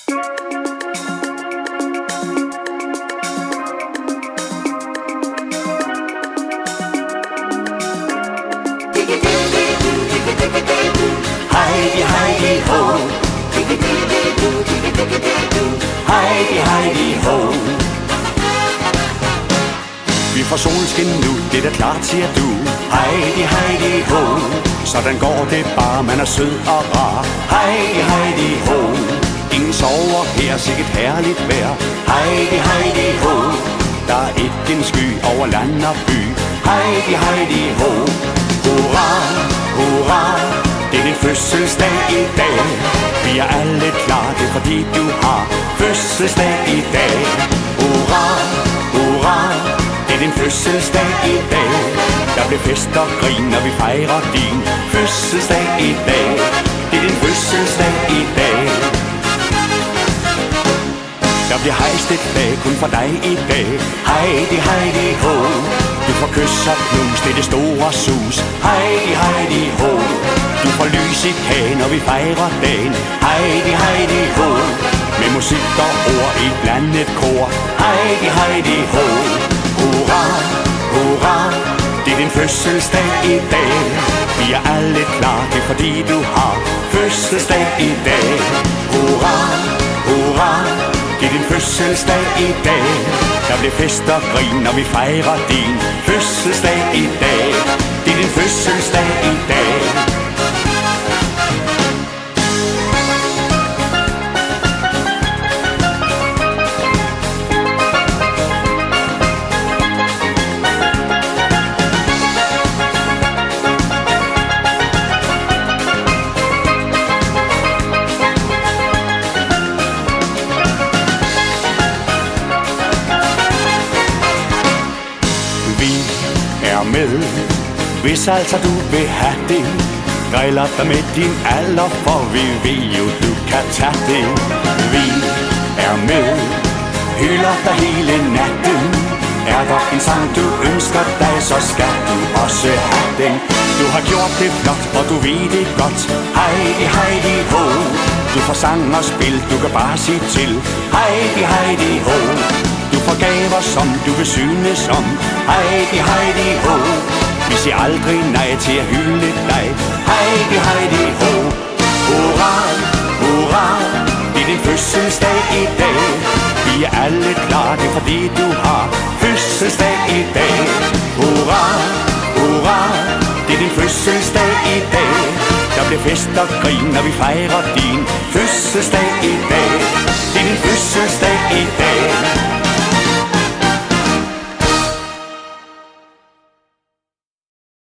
Heidi, Heidi, ho. Heidi, Heidi, ho. Vi får solskin nu, det er da klart, siger du. Heidi, Heidi, ho. Sådan går det bare, man er sød og rar. Heidi, Heidi, ho. Ingen sover her, sikkert herligt vejr. Heidi, Heidi, ho. Der er ikke en sky over land og by. Heidi, Heidi, ho. Hurra, hurra. Det er din fødselsdag i dag. Vi er alle klar, det er fordi du har fødselsdag i dag. Hurra, hurra. Det er din fødselsdag i dag. Der bliver fest og grin, når vi fejrer din fødselsdag i dag. Det er din fødselsdag i dag. Der bliver hejst et flag kun for dig i dag. Heidi, Heidi, ho. Du får kys og knus, det er det store sus. Heidi, Heidi, ho. Du får lys i kagen, når vi fejrer dagen. Heidi, Heidi, ho. Med musik og ord i et blandet kor. Heidi, Heidi, ho. Hurra, hurra. Det er din fødselsdag i dag. Vi er alle klar, det er fordi du har fødselsdag i dag. Hurra, hurra. Det er din fødselsdag i dag. Der bliver fest og grin, når vi fejrer din fødselsdag i dag. Det er din fødselsdag i dag. Med, hvis altså du vil have det. Griller dig med din alder, for vi ved jo du kan tage det. Vi er med, hylder dig hele natten. Er der en sang du ønsker dig, så skal du også have den. Du har gjort det flot, og du ved det godt. Heidi, Heidi, ho. Du får sang og spil, du kan bare sige til. Heidi, Heidi, ho. Du får gaver, som du vil synes om. Heidi, Heidi, ho. Vi siger aldrig nej til at hylde dig. Heidi, Heidi, ho. Hurra, hurra. Det er din fødselsdag i dag. Vi er alle klar, det er fordi du har fødselsdag i dag. Hurra, hurra. Det er din fødselsdag i dag. Der bliver fest og grin, når vi fejrer din fødselsdag i dag. Det er din fødselsdag i dag.